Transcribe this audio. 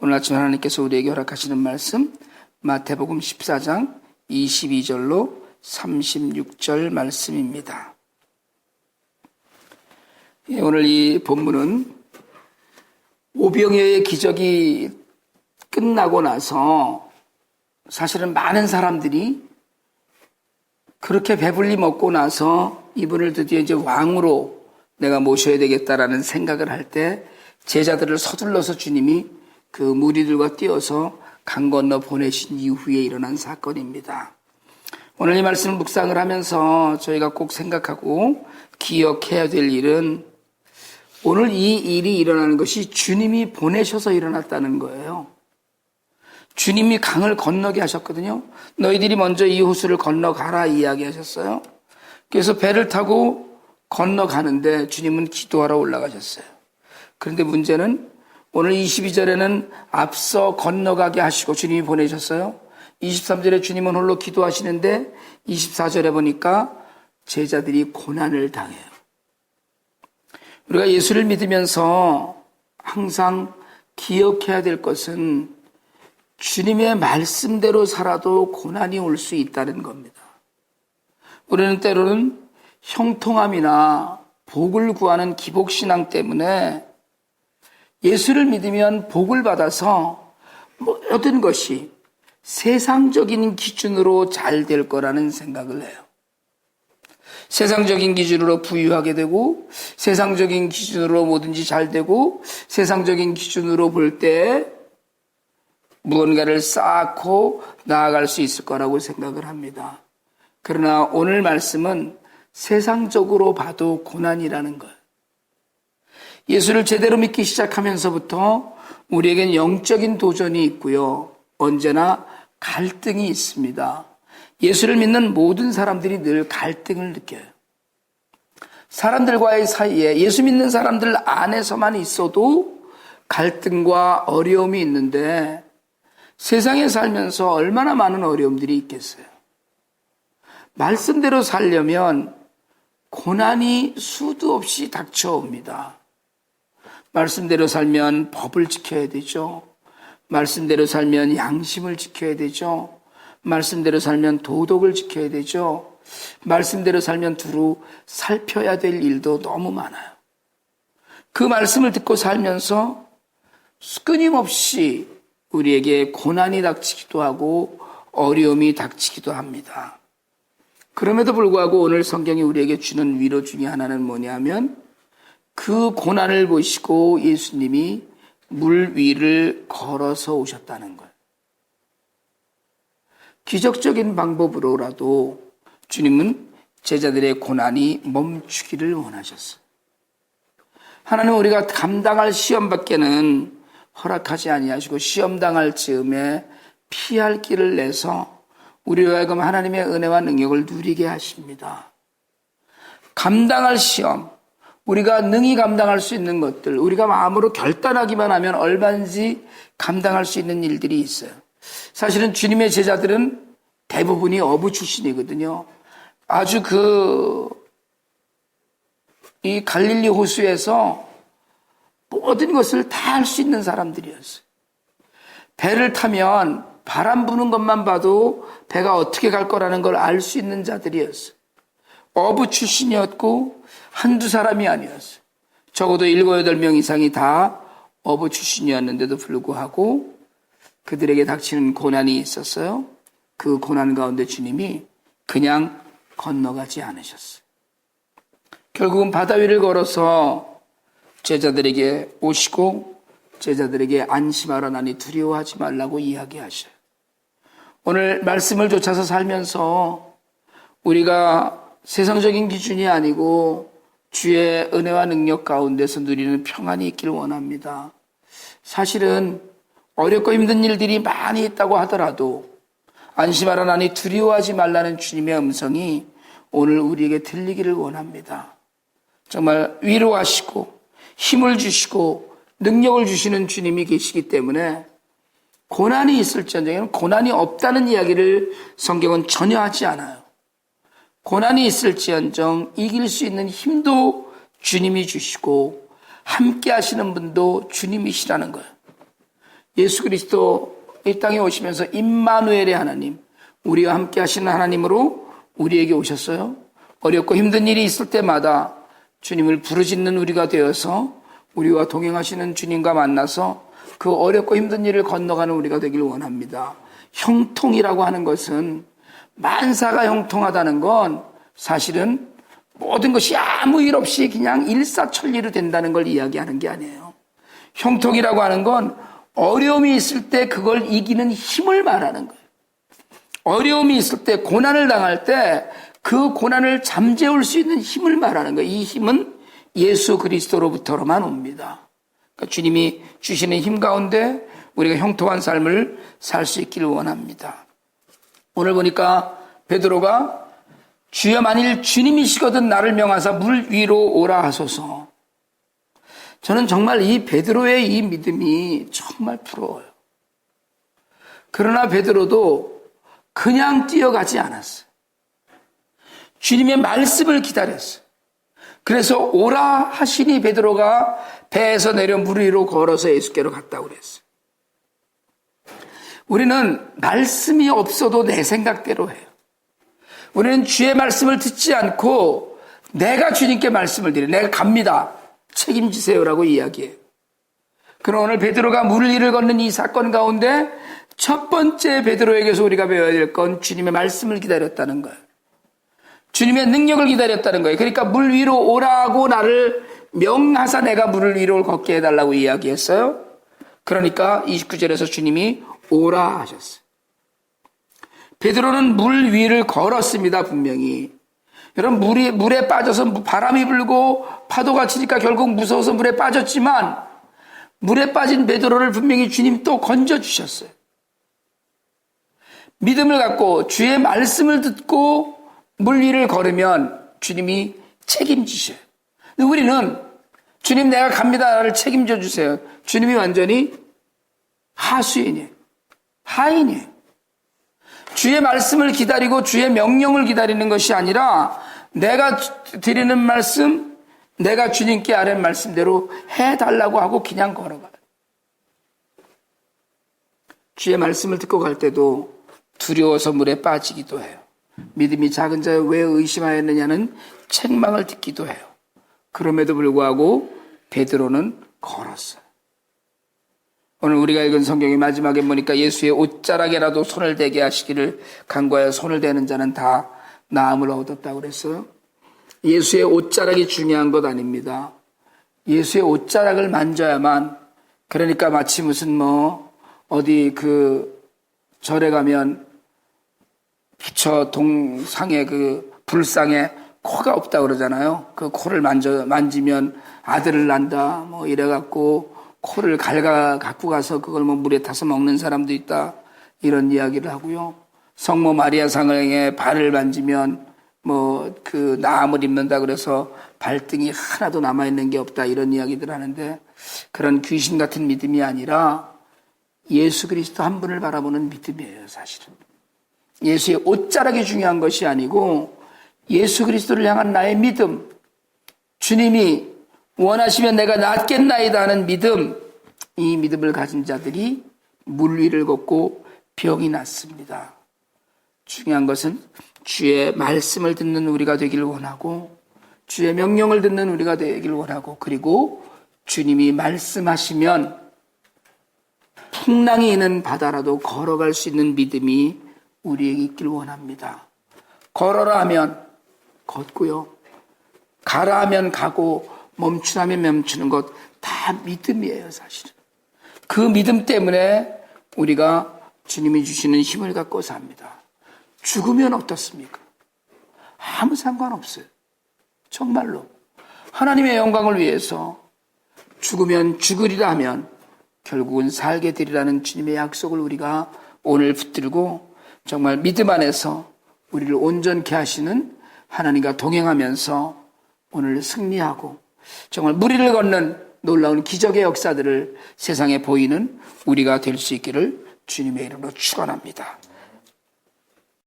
오늘 아침 하나님께서 우리에게 허락하시는 말씀 마태복음 14장 22절로 36절 말씀입니다. 오늘 이 본문은 오병이어의 기적이 끝나고 나서 사실은 많은 사람들이 그렇게 배불리 먹고 나서 이분을 드디어 이제 왕으로 내가 모셔야 되겠다라는 생각을 할 때 제자들을 서둘러서 주님이 그 무리들과 띄어서 강 건너 보내신 이후에 일어난 사건입니다. 오늘 이 말씀을 묵상을 하면서 저희가 꼭 생각하고 기억해야 될 일은 오늘 이 일이 일어나는 것이 주님이 보내셔서 일어났다는 거예요. 주님이 강을 건너게 하셨거든요. 너희들이 먼저 이 호수를 건너가라 이야기하셨어요. 그래서 배를 타고 건너가는데 주님은 기도하러 올라가셨어요. 그런데 문제는 오늘 22절에는 앞서 건너가게 하시고 주님이 보내셨어요. 23절에 주님은 홀로 기도하시는데 24절에 보니까 제자들이 고난을 당해요. 우리가 예수를 믿으면서 항상 기억해야 될 것은 주님의 말씀대로 살아도 고난이 올 수 있다는 겁니다. 우리는 때로는 형통함이나 복을 구하는 기복신앙 때문에 예수를 믿으면 복을 받아서 모든 것이 세상적인 기준으로 잘 될 거라는 생각을 해요. 세상적인 기준으로 부유하게 되고 세상적인 기준으로 뭐든지 잘 되고 세상적인 기준으로 볼 때 무언가를 쌓고 나아갈 수 있을 거라고 생각을 합니다. 그러나 오늘 말씀은 세상적으로 봐도 고난이라는 것. 예수를 제대로 믿기 시작하면서부터 우리에겐 영적인 도전이 있고요. 언제나 갈등이 있습니다. 예수를 믿는 모든 사람들이 늘 갈등을 느껴요. 사람들과의 사이에 예수 믿는 사람들 안에서만 있어도 갈등과 어려움이 있는데 세상에 살면서 얼마나 많은 어려움들이 있겠어요. 말씀대로 살려면 고난이 수도 없이 닥쳐옵니다. 말씀대로 살면 법을 지켜야 되죠. 말씀대로 살면 양심을 지켜야 되죠. 말씀대로 살면 도덕을 지켜야 되죠. 말씀대로 살면 두루 살펴야 될 일도 너무 많아요. 그 말씀을 듣고 살면서 끊임없이 우리에게 고난이 닥치기도 하고 어려움이 닥치기도 합니다. 그럼에도 불구하고 오늘 성경이 우리에게 주는 위로 중에 하나는 뭐냐면 그 고난을 보시고 예수님이 물 위를 걸어서 오셨다는 거예요. 기적적인 방법으로라도 주님은 제자들의 고난이 멈추기를 원하셨어요. 하나님은 우리가 감당할 시험밖에는 허락하지 아니하시고 시험당할 즈음에 피할 길을 내서 우리로 하여금 하나님의 은혜와 능력을 누리게 하십니다. 감당할 시험, 우리가 능히 감당할 수 있는 것들, 우리가 마음으로 결단하기만 하면 얼마든지 감당할 수 있는 일들이 있어요. 사실은 주님의 제자들은 대부분이 어부 출신이거든요. 아주 이 갈릴리 호수에서 모든 것을 다 할 수 있는 사람들이었어요. 배를 타면 바람 부는 것만 봐도 배가 어떻게 갈 거라는 걸 알 수 있는 자들이었어요. 어부 출신이었고 한두 사람이 아니었어요. 적어도 7, 8명 이상이 다 어부 출신이었는데도 불구하고 그들에게 닥치는 고난이 있었어요. 그 고난 가운데 주님이 그냥 건너가지 않으셨어요. 결국은 바다 위를 걸어서 제자들에게 오시고 제자들에게 안심하라 나니 두려워하지 말라고 이야기하셔요. 오늘 말씀을 쫓아서 살면서 우리가 세상적인 기준이 아니고 주의 은혜와 능력 가운데서 누리는 평안이 있기를 원합니다. 사실은 어렵고 힘든 일들이 많이 있다고 하더라도 안심하라 나니 두려워하지 말라는 주님의 음성이 오늘 우리에게 들리기를 원합니다. 정말 위로하시고 힘을 주시고 능력을 주시는 주님이 계시기 때문에 고난이 있을지언정 고난이 없다는 이야기를 성경은 전혀 하지 않아요. 고난이 있을지언정 이길 수 있는 힘도 주님이 주시고 함께 하시는 분도 주님이시라는 거예요. 예수 그리스도 이 땅에 오시면서 임마누엘의 하나님, 우리와 함께 하시는 하나님으로 우리에게 오셨어요. 어렵고 힘든 일이 있을 때마다 주님을 부르짖는 우리가 되어서 우리와 동행하시는 주님과 만나서 그 어렵고 힘든 일을 건너가는 우리가 되길 원합니다. 형통이라고 하는 것은, 만사가 형통하다는 건 사실은 모든 것이 아무 일 없이 그냥 일사천리로 된다는 걸 이야기하는 게 아니에요. 형통이라고 하는 건 어려움이 있을 때 그걸 이기는 힘을 말하는 거예요. 어려움이 있을 때, 고난을 당할 때 그 고난을 잠재울 수 있는 힘을 말하는 거예요. 이 힘은 예수 그리스도로부터로만 옵니다. 그러니까 주님이 주시는 힘 가운데 우리가 형통한 삶을 살 수 있기를 원합니다. 오늘 보니까 베드로가 주여 만일 주님이시거든 나를 명하사 물 위로 오라 하소서. 저는 정말 이 베드로의 이 믿음이 정말 부러워요. 그러나 베드로도 그냥 뛰어가지 않았어요. 주님의 말씀을 기다렸어요. 그래서 오라 하시니 베드로가 배에서 내려 물 위로 걸어서 예수께로 갔다고 그랬어요. 우리는 말씀이 없어도 내 생각대로 해요. 우리는 주의 말씀을 듣지 않고 내가 주님께 말씀을 드려요. 내가 갑니다, 책임지세요라고 이야기해요. 그럼 오늘 베드로가 물 위를 걷는 이 사건 가운데 첫 번째 베드로에게서 우리가 배워야 될 건 주님의 말씀을 기다렸다는 거예요. 주님의 능력을 기다렸다는 거예요. 그러니까 물 위로 오라고 나를 명하사 내가 물을 위로 걷게 해달라고 이야기했어요. 그러니까 29절에서 주님이 오라 하셨어요. 베드로는 물 위를 걸었습니다. 분명히. 여러분, 물에 빠져서 바람이 불고 파도가 치니까 결국 무서워서 물에 빠졌지만, 물에 빠진 베드로를 분명히 주님 또 건져주셨어요. 믿음을 갖고 주의 말씀을 듣고 물 위를 걸으면 주님이 책임지셔요. 근데 우리는 주님 내가 갑니다, 나를 책임져 주세요. 주님이 완전히 하수인이에요. 하인이에요. 주의 말씀을 기다리고 주의 명령을 기다리는 것이 아니라 내가 드리는 말씀, 내가 주님께 아뢰는 말씀대로 해달라고 하고 그냥 걸어가요. 주의 말씀을 듣고 갈 때도 두려워서 물에 빠지기도 해요. 믿음이 작은 자여 왜 의심하였느냐는 책망을 듣기도 해요. 그럼에도 불구하고 베드로는 걸었어요. 오늘 우리가 읽은 성경의 마지막에 보니까 예수의 옷자락에라도 손을 대게 하시기를 간구하여 손을 대는 자는 다 나음을 얻었다고 그랬어요. 예수의 옷자락이 중요한 것 아닙니다. 예수의 옷자락을 만져야만, 그러니까 마치 무슨 어디 절에 가면 부처 동상의 불상에 코가 없다 그러잖아요. 그 코를 만지면 아들을 낳는다 이래갖고 코를 갖고 가서 그걸 물에 타서 먹는 사람도 있다, 이런 이야기를 하고요. 성모 마리아 상응의 발을 만지면 나음을 입는다 그래서 발등이 하나도 남아있는 게 없다, 이런 이야기들 하는데, 그런 귀신 같은 믿음이 아니라 예수 그리스도 한 분을 바라보는 믿음이에요. 사실은 예수의 옷자락이 중요한 것이 아니고 예수 그리스도를 향한 나의 믿음, 주님이 원하시면 내가 낫겠나이다 하는 믿음, 이 믿음을 가진 자들이 물 위를 걷고 병이 낫습니다. 중요한 것은 주의 말씀을 듣는 우리가 되기를 원하고, 주의 명령을 듣는 우리가 되기를 원하고, 그리고 주님이 말씀하시면 풍랑이 있는 바다라도 걸어갈 수 있는 믿음이 우리에게 있기를 원합니다. 걸어라 하면 걷고요, 가라 하면 가고, 멈추라면 멈추는 것 다 믿음이에요. 사실은 그 믿음 때문에 우리가 주님이 주시는 힘을 갖고 삽니다. 죽으면 어떻습니까? 아무 상관없어요. 정말로 하나님의 영광을 위해서 죽으면 죽으리라 하면 결국은 살게 되리라는 주님의 약속을 우리가 오늘 붙들고, 정말 믿음 안에서 우리를 온전케 하시는 하나님과 동행하면서 오늘 승리하고 정말 물 위를 걷는 놀라운 기적의 역사들을 세상에 보이는 우리가 될 수 있기를 주님의 이름으로 축원합니다.